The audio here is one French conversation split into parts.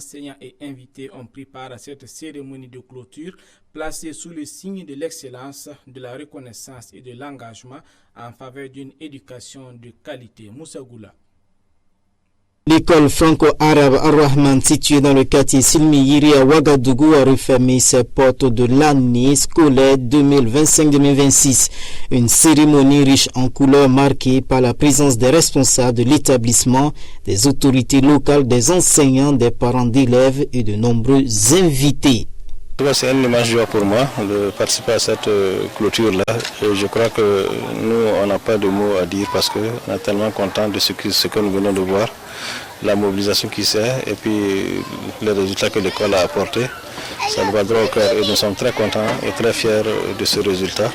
Enseignants et invités ont pris part à cette cérémonie de clôture placée sous le signe de l'excellence, de la reconnaissance et de l'engagement en faveur d'une éducation de qualité. Moussa Goula. L'école franco-arabe Ar-Rahman située dans le quartier Silmiyiri à Ouagadougou a refermé ses portes de l'année scolaire 2025-2026. Une cérémonie riche en couleurs marquée par la présence des responsables de l'établissement, des autorités locales, des enseignants, des parents d'élèves et de nombreux invités. C'est un immense joie pour moi de participer à cette clôture-là. Je crois que nous, on n'a pas de mots à dire parce qu'on est tellement content de ce que nous venons de voir, la mobilisation qui s'est et puis les résultats que l'école a apportés. Ça nous va droit au cœur et nous sommes très contents et très fiers de ce résultat.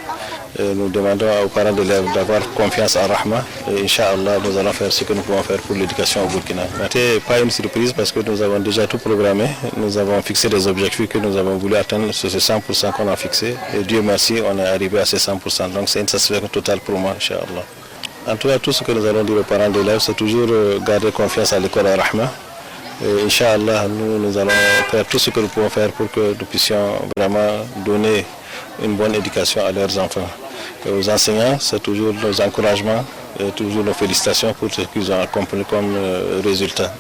Et nous demandons aux parents d'élèves d'avoir confiance en Rahma et Inch'Allah, nous allons faire ce que nous pouvons faire pour l'éducation au Burkina. Ce n'est pas une surprise parce que nous avons déjà tout programmé. Nous avons fixé des objectifs que nous avons voulu atteindre, c'est ce 100% qu'on a fixé. Et Dieu merci, on est arrivé à ces 100%. Donc c'est une satisfaction totale pour moi, Inch'Allah. En tout cas, tout ce que nous allons dire aux parents d'élèves, c'est toujours garder confiance à l'école à Rahma. Et Inch'Allah, nous allons faire tout ce que nous pouvons faire pour que nous puissions vraiment donner une bonne éducation à leurs enfants. Et aux enseignants, c'est toujours nos encouragements et toujours nos félicitations pour ce qu'ils ont accompli comme résultat.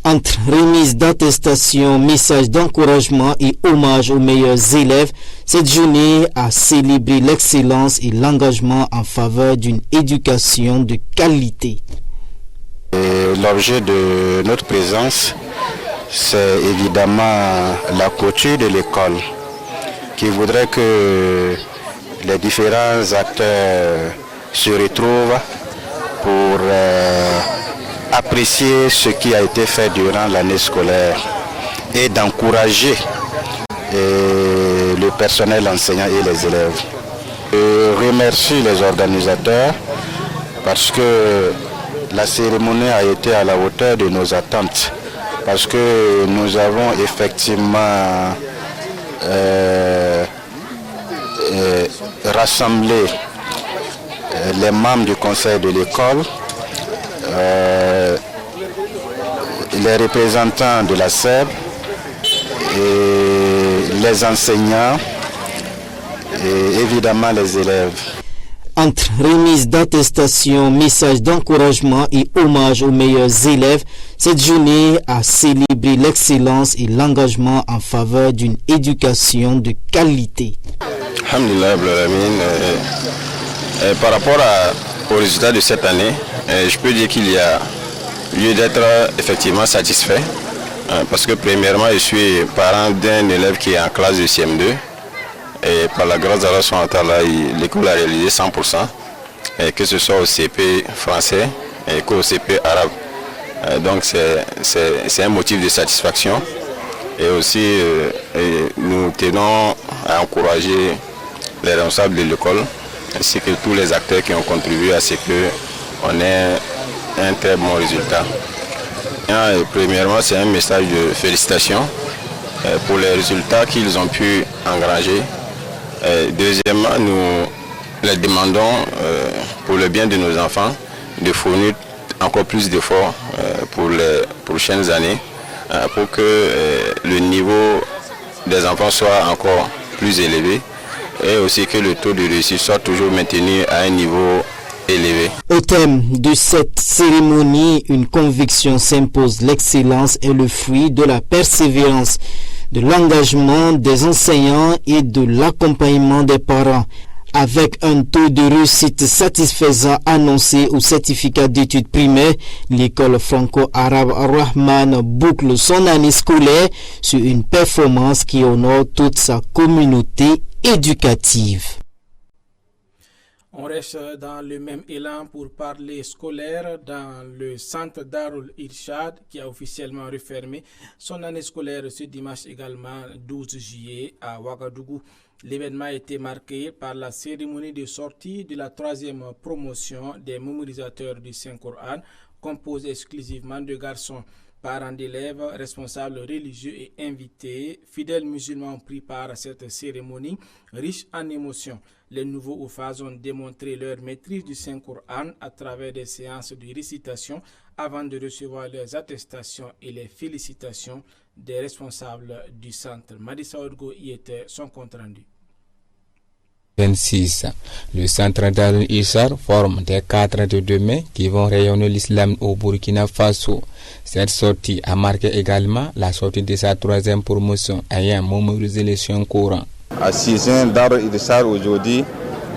Entre remise d'attestation, messages d'encouragement et hommage aux meilleurs élèves, cette journée a célébré l'excellence et l'engagement en faveur d'une éducation de qualité. L'objet de notre présence, c'est évidemment la clôture de l'école qui voudrait que les différents acteurs se retrouvent pour apprécier ce qui a été fait durant l'année scolaire et d'encourager le personnel enseignant et les élèves. Je remercie les organisateurs parce que la cérémonie a été à la hauteur de nos attentes parce que nous avons effectivement rassemblé les membres du conseil de l'école, les représentants de la SEB, et les enseignants et évidemment les élèves. Entre remise d'attestation, messages d'encouragement et hommage aux meilleurs élèves, cette journée a célébré l'excellence et l'engagement en faveur d'une éducation de qualité. Alhamdulillah, par rapport aux résultats de cette année, je peux dire qu'il y a lieu d'être effectivement satisfait. Parce que premièrement, je suis parent d'un élève qui est en classe de CM2. Et par la grâce d'Allah subhanahu wa ta'ala, l'école a réalisé 100%, et que ce soit au CP français et qu'au CP arabe. Donc c'est un motif de satisfaction. Et aussi, nous tenons à encourager les responsables de l'école, ainsi que tous les acteurs qui ont contribué à ce qu'on ait un très bon résultat. Et premièrement, c'est un message de félicitations pour les résultats qu'ils ont pu engranger. Deuxièmement, nous les demandons pour le bien de nos enfants de fournir encore plus d'efforts pour les prochaines années pour que le niveau des enfants soit encore plus élevé et aussi que le taux de réussite soit toujours maintenu à un niveau élevé. Au thème de cette cérémonie, une conviction s'impose: l'excellence est le fruit de la persévérance, de l'engagement des enseignants et de l'accompagnement des parents. Avec un taux de réussite satisfaisant annoncé au certificat d'études primaires, l'école franco-arabe Ar-Rahman boucle son année scolaire sur une performance qui honore toute sa communauté éducative. On reste dans le même élan pour parler scolaire dans le centre Darul Irshad qui a officiellement refermé son année scolaire ce dimanche également 12 juillet à Ouagadougou. L'événement a été marqué par la cérémonie de sortie de la 3e promotion des mémorisateurs du Saint-Coran, composée exclusivement de garçons. Parents d'élèves, responsables religieux et invités, fidèles musulmans ont pris part à cette cérémonie riche en émotions. Les nouveaux oufas ont démontré leur maîtrise du Saint-Coran à travers des séances de récitation avant de recevoir leurs attestations et les félicitations des responsables du centre. Madissa Odgo y était son compte rendu. 26. Le centre Darul Ishar forme des cadres de demain qui vont rayonner l'islam au Burkina Faso. Cette sortie a marqué également la sortie de sa 3e promotion ayant mémorisé les chants courants. À 6 ans, Darul Ishar aujourd'hui,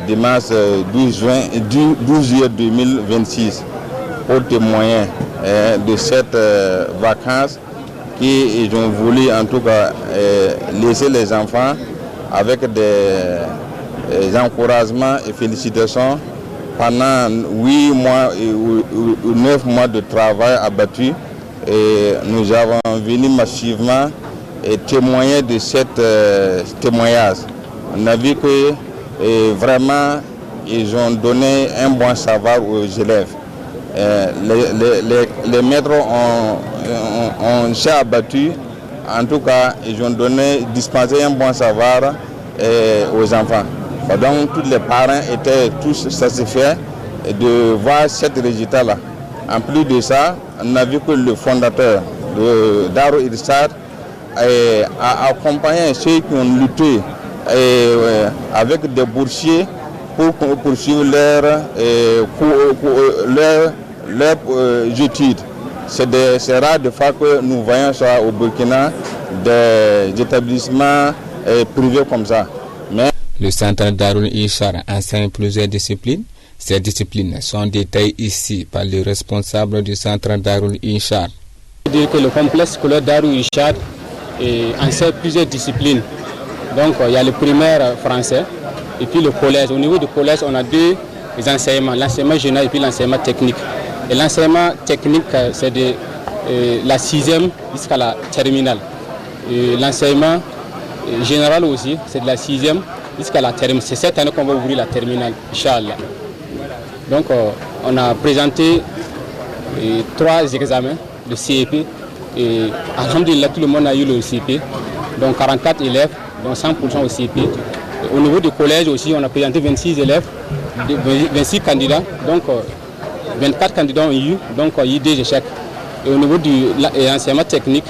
dimanche 12 juillet 2026, pour témoigner de cette vacance qui ont voulu en tout cas laisser les enfants avec des encouragements et félicitations pendant 8 mois ou 9 mois de travail abattu. Et nous avons venu massivement témoigner de cet témoignage. On a vu que vraiment ils ont donné un bon savoir aux élèves. Les maîtres ont s'est abattu. En tout cas, ils ont dispensé un bon savoir aux enfants. Donc tous les parents étaient tous satisfaits de voir ce résultat-là. En plus de ça, on a vu que le fondateur de Darul Ishar a accompagné ceux qui ont lutté avec des boursiers pour poursuivre leurs études. C'est rare de fois que nous voyons ça au Burkina, des établissements privés comme ça. Le centre Darul Ishar enseigne plusieurs disciplines. Ces disciplines sont détaillées ici par le responsable du centre Darul Ishar. Je veux dire que le complexe scolaire Darul Ishar enseigne plusieurs disciplines. Donc il y a le primaire français et puis le collège. Au niveau du collège, on a deux enseignements, l'enseignement général et puis l'enseignement technique. Et l'enseignement technique, c'est de la 6e jusqu'à la terminale. L'enseignement général aussi, c'est de la 6e jusqu'à la terminale. C'est cette année qu'on va ouvrir la terminale, Inch'Allah. Donc on a présenté 3 examens de CEP et alhamdulillah, tout le monde a eu le CEP. Donc 44 élèves, donc 100% au CEP. Au niveau du collège aussi, on a présenté 26 élèves, 26 candidats, donc 24 candidats ont eu, donc il y a eu 2 échecs. Et au niveau de l'enseignement technique,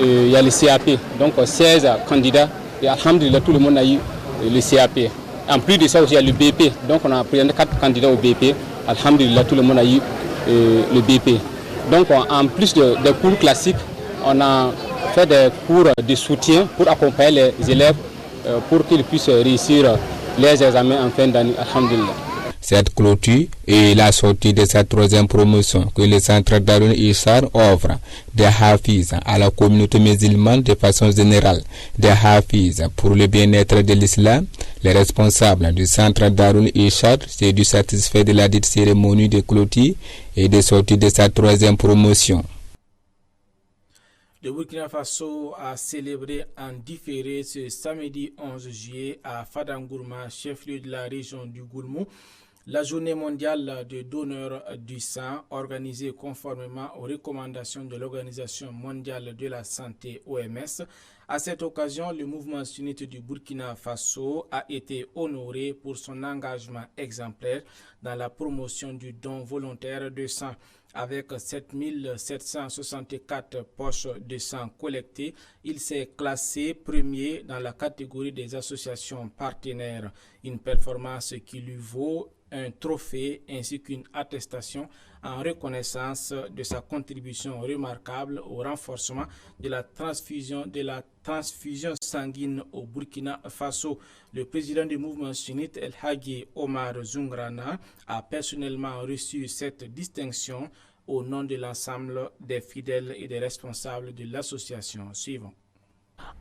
il y a le CAP, donc 16 candidats, et alhamdulillah, tout le monde a eu le CAP. En plus de ça aussi, il y a le BP, donc on a présenté 4 candidats au BP, alhamdulillah, tout le monde a eu le BP. Donc en plus des cours classiques, on a fait des cours de soutien pour accompagner les élèves pour qu'ils puissent réussir les examens en fin d'année, alhamdulillah. Cette clôture est la sortie de cette 3e promotion que le centre Darul Ishar offre des hafiz à la communauté musulmane de façon générale, des hafiz pour le bien-être de l'islam. Les responsables du centre Darul Ishar s'est du satisfait de la dite cérémonie de clôture et de sortie de cette 3e promotion. Le Burkina Faso a célébré en différé ce samedi 11 juillet à Fadangourma, chef-lieu de la région du Gourmou, la journée mondiale de donneurs du sang, organisée conformément aux recommandations de l'Organisation mondiale de la santé OMS. À cette occasion, le mouvement sunnite du Burkina Faso a été honoré pour son engagement exemplaire dans la promotion du don volontaire de sang. Avec 7764 poches de sang collectées, il s'est classé premier dans la catégorie des associations partenaires. Une performance qui lui vaut un trophée ainsi qu'une attestation en reconnaissance de sa contribution remarquable au renforcement de la transfusion sanguine au Burkina Faso. Le président du mouvement sunnite, El Hadji Omar Zungrana, a personnellement reçu cette distinction au nom de l'ensemble des fidèles et des responsables de l'association. Suivant.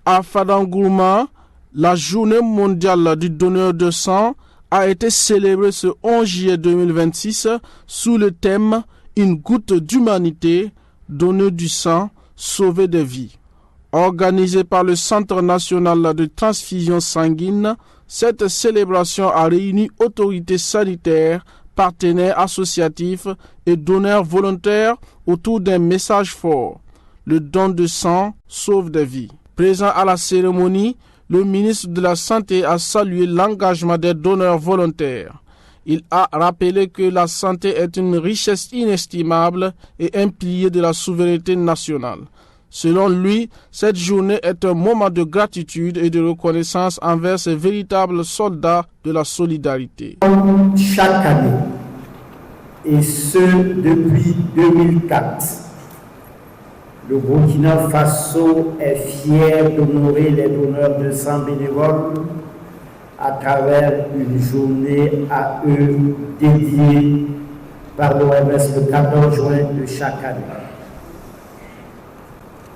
À Fadangourma, la journée mondiale du donneur de sang a été célébrée ce 11 juillet 2026 sous le thème « Une goutte d'humanité, donner du sang, sauver des vies ». Organisée par le Centre national de transfusion sanguine, cette célébration a réuni autorités sanitaires, partenaires associatifs et donneurs volontaires autour d'un message fort. Le don de sang sauve des vies. Présent à la cérémonie, le ministre de la Santé a salué l'engagement des donneurs volontaires. Il a rappelé que la santé est une richesse inestimable et un pilier de la souveraineté nationale. Selon lui, cette journée est un moment de gratitude et de reconnaissance envers ces véritables soldats de la solidarité. Chaque année, et ce depuis 2004, le Burkina Faso est fier d'honorer les donneurs de sang bénévoles à travers une journée à eux dédiée par l'OMS le 14 juin de chaque année.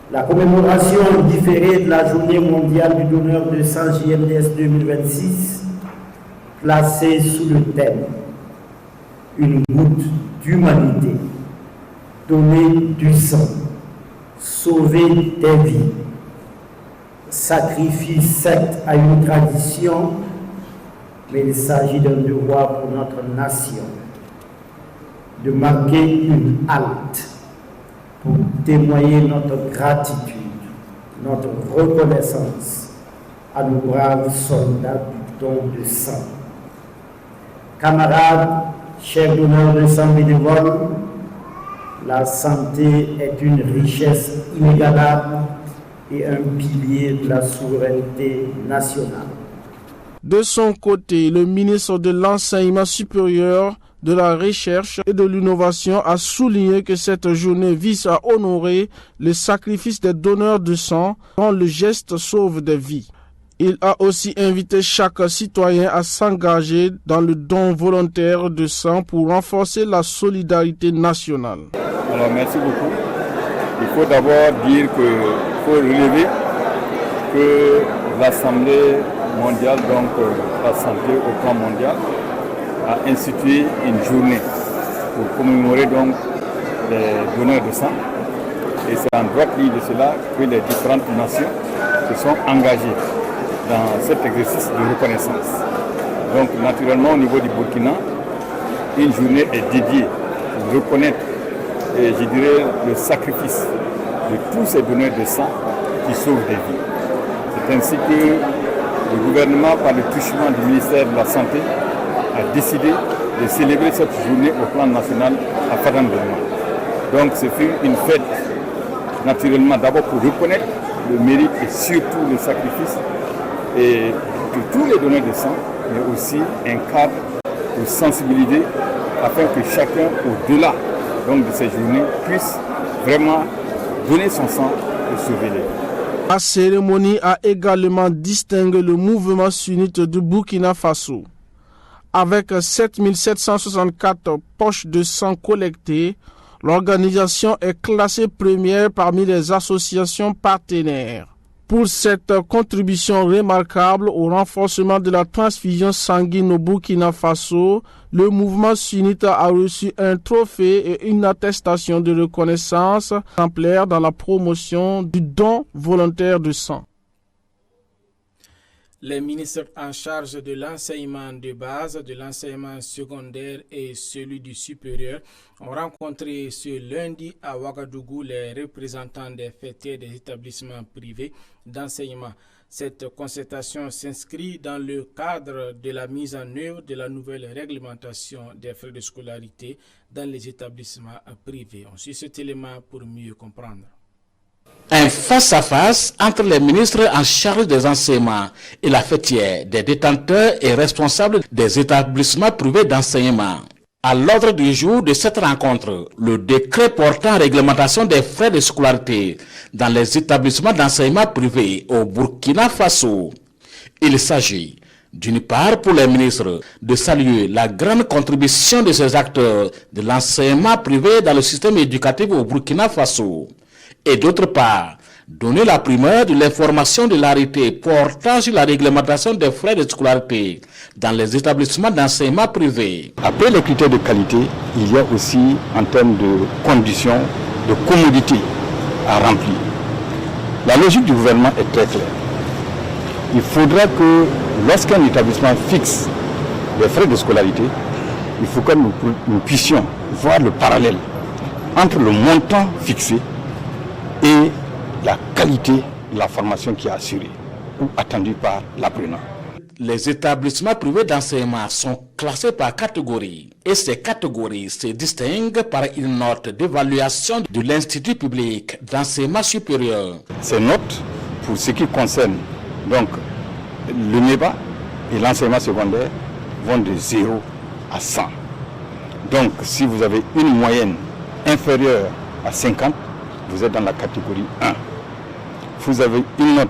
La commémoration différée de la journée mondiale du donneur de sang JMDS 2026, placée sous le thème « Une goutte d'humanité, donner du sang, sauver des vies », sacrifie certes à une tradition, mais il s'agit d'un devoir pour notre nation de marquer une halte pour témoigner notre gratitude, notre reconnaissance à nos braves soldats du don de sang. Camarades, chers donneurs de sang bénévoles, la santé est une richesse inégalable et un pilier de la souveraineté nationale. De son côté, le ministre de l'Enseignement supérieur, de la Recherche et de l'Innovation a souligné que cette journée vise à honorer le sacrifice des donneurs de sang dont le geste sauve des vies. Il a aussi invité chaque citoyen à s'engager dans le don volontaire de sang pour renforcer la solidarité nationale. Alors merci beaucoup. Il faut d'abord dire qu'il faut relever que l'Assemblée mondiale, donc la santé au plan mondial, a institué une journée pour commémorer donc les donneurs de sang. Et c'est en droite ligne de cela que les différentes nations se sont engagées dans cet exercice de reconnaissance. Donc naturellement au niveau du Burkina, une journée est dédiée pour reconnaître, et je dirais, le sacrifice de tous ces donneurs de sang qui sauvent des vies. C'est ainsi que le gouvernement, par le truchement du ministère de la Santé, a décidé de célébrer cette journée au plan national à Fadam-Belma. Donc c'est une fête, naturellement, d'abord pour reconnaître le mérite et surtout le sacrifice et de tous les donneurs de sang, mais aussi un cadre pour sensibiliser afin que chacun, au-delà donc, de ces journées, puisse vraiment donner son sang et sauver les vies. La cérémonie a également distingué le mouvement sunnite du Burkina Faso. Avec 7764 poches de sang collectées, l'organisation est classée première parmi les associations partenaires. Pour cette contribution remarquable au renforcement de la transfusion sanguine au Burkina Faso, le mouvement sunnite a reçu un trophée et une attestation de reconnaissance exemplaire dans la promotion du don volontaire de sang. Les ministres en charge de l'enseignement de base, de l'enseignement secondaire et celui du supérieur ont rencontré ce lundi à Ouagadougou les représentants des faîtiers des établissements privés d'enseignement. Cette concertation s'inscrit dans le cadre de la mise en œuvre de la nouvelle réglementation des frais de scolarité dans les établissements privés. On suit cet élément pour mieux comprendre. Un face-à-face entre les ministres en charge des enseignements et la fêtière des détenteurs et responsables des établissements privés d'enseignement. À l'ordre du jour de cette rencontre, le décret portant réglementation des frais de scolarité dans les établissements d'enseignement privés au Burkina Faso. Il s'agit, d'une part, pour les ministres, de saluer la grande contribution de ces acteurs de l'enseignement privé dans le système éducatif au Burkina Faso. Et d'autre part, donner la primeur de l'information de l'arrêté portant sur la réglementation des frais de scolarité dans les établissements d'enseignement privés. Après les critères de qualité, il y a aussi en termes de conditions, de commodité à remplir. La logique du gouvernement est très claire. Il faudra que lorsqu'un établissement fixe les frais de scolarité, il faut que nous puissions voir le parallèle entre le montant fixé et la qualité de la formation qui est assurée ou attendue par l'apprenant. Les établissements privés d'enseignement sont classés par catégorie et ces catégories se distinguent par une note d'évaluation de l'Institut public d'enseignement supérieur. Ces notes, pour ce qui concerne donc le NEBA et l'enseignement secondaire, vont de 0 à 100. Donc si vous avez une moyenne inférieure à 50, vous êtes dans la catégorie 1. Vous avez une note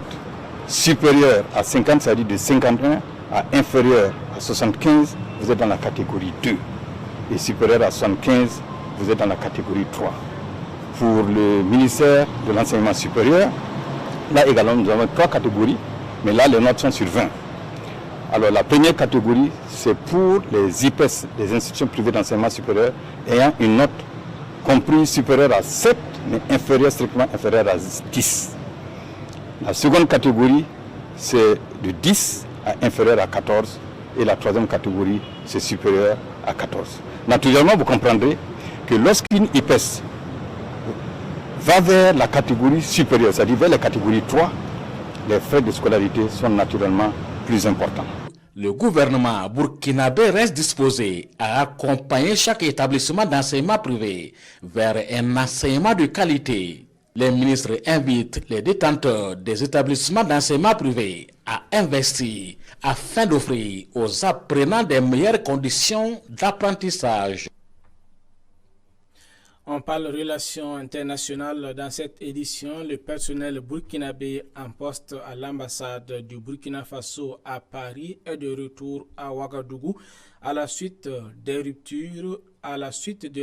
supérieure à 50, c'est-à-dire de 51 à inférieure à 75, vous êtes dans la catégorie 2. Et supérieure à 75, vous êtes dans la catégorie 3. Pour le ministère de l'enseignement supérieur, là également nous avons 3 catégories, mais là les notes sont sur 20. Alors la première catégorie, c'est pour les IPES, les institutions privées d'enseignement supérieur, ayant une note comprise supérieure à 7, mais inférieure, strictement inférieure à 10. La seconde catégorie, c'est de 10 à inférieur à 14. Et la troisième catégorie, c'est supérieur à 14. Naturellement, vous comprendrez que lorsqu'une IPES va vers la catégorie supérieure, c'est-à-dire vers la catégorie 3, les frais de scolarité sont naturellement plus importants. Le gouvernement burkinabé reste disposé à accompagner chaque établissement d'enseignement privé vers un enseignement de qualité. Les ministres invitent les détenteurs des établissements d'enseignement privé à investir afin d'offrir aux apprenants des meilleures conditions d'apprentissage. On parle relations internationales. Dans cette édition, le personnel burkinabé en poste à l'ambassade du Burkina Faso à Paris est de retour à Ouagadougou à la suite de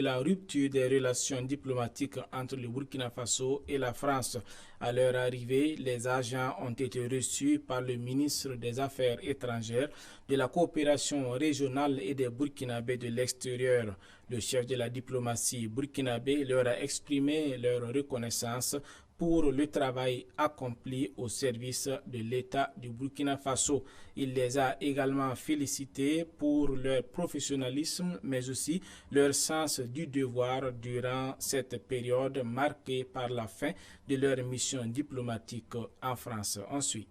la rupture des relations diplomatiques entre le Burkina Faso et la France. À leur arrivée, les agents ont été reçus par le ministre des Affaires étrangères, de la coopération régionale et des Burkinabés de l'extérieur. Le chef de la diplomatie burkinabé leur a exprimé leur reconnaissance pour le travail accompli au service de l'État du Burkina Faso. Il les a également félicités pour leur professionnalisme, mais aussi leur sens du devoir durant cette période marquée par la fin de leur mission diplomatique en France. Ensuite,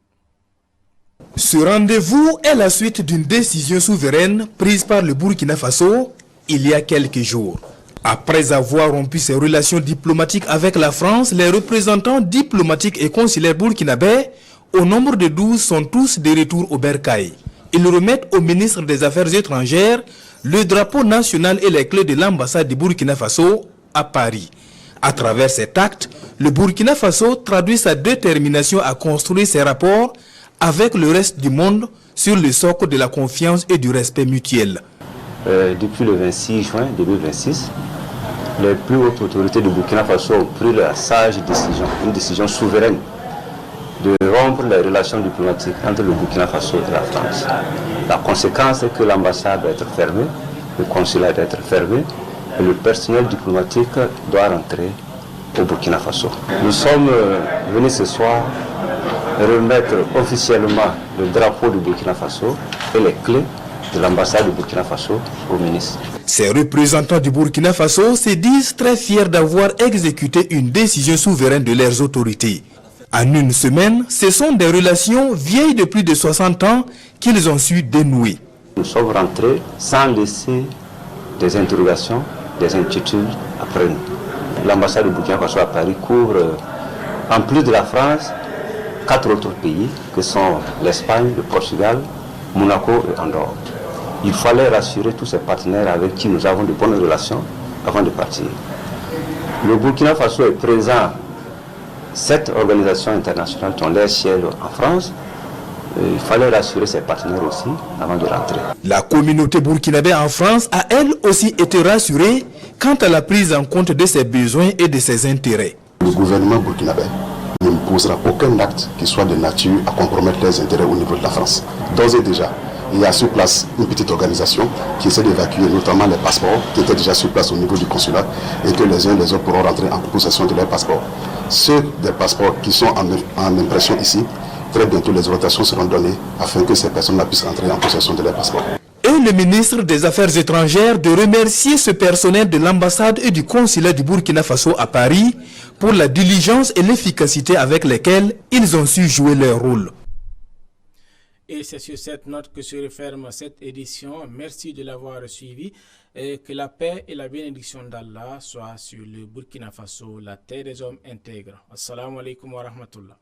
ce rendez-vous est la suite d'une décision souveraine prise par le Burkina Faso il y a quelques jours. Après avoir rompu ses relations diplomatiques avec la France, les représentants diplomatiques et consulaires burkinabés, au nombre de 12, sont tous de retour au Bercail. Ils remettent au ministre des Affaires étrangères le drapeau national et les clés de l'ambassade du Burkina Faso à Paris. À travers cet acte, le Burkina Faso traduit sa détermination à construire ses rapports avec le reste du monde sur le socle de la confiance et du respect mutuel. Depuis le 26 juin 2026, les plus hautes autorités du Burkina Faso ont pris la sage décision, une décision souveraine, de rompre les relations diplomatiques entre le Burkina Faso et la France. La conséquence est que l'ambassade doit être fermée, le consulat doit être fermé et le personnel diplomatique doit rentrer au Burkina Faso. Nous sommes venus ce soir remettre officiellement le drapeau du Burkina Faso et les clés de l'ambassade du Burkina Faso au ministre. Ces représentants du Burkina Faso se disent très fiers d'avoir exécuté une décision souveraine de leurs autorités. En une semaine, ce sont des relations vieilles de plus de 60 ans qu'ils ont su dénouer. Nous sommes rentrés sans laisser des interrogations, des inquiétudes après nous. L'ambassade du Burkina Faso à Paris couvre, en plus de la France, 4 autres pays que sont l'Espagne, le Portugal, Monaco et Andorre. Il fallait rassurer tous ces partenaires avec qui nous avons de bonnes relations avant de partir. Le Burkina Faso est présent, 7 organisations internationales qui ont leur siège en France. Il fallait rassurer ses partenaires aussi avant de rentrer. La communauté burkinabé en France a elle aussi été rassurée quant à la prise en compte de ses besoins et de ses intérêts. Le gouvernement burkinabé ne posera aucun acte qui soit de nature à compromettre les intérêts au niveau de la France. D'ores et déjà, il y a sur place une petite organisation qui essaie d'évacuer notamment les passeports qui étaient déjà sur place au niveau du consulat et que les uns et les autres pourront rentrer en possession de leurs passeports. Ceux des passeports qui sont en impression ici, très bientôt les rotations seront données afin que ces personnes-là puissent entrer en possession de leurs passeports. Et le ministre des Affaires étrangères de remercier ce personnel de l'ambassade et du consulat du Burkina Faso à Paris pour la diligence et l'efficacité avec lesquelles ils ont su jouer leur rôle. Et c'est sur cette note que se referme cette édition. Merci de l'avoir suivi. Et que la paix et la bénédiction d'Allah soient sur le Burkina Faso, la terre des hommes intègres. Assalamu alaikum wa rahmatullah.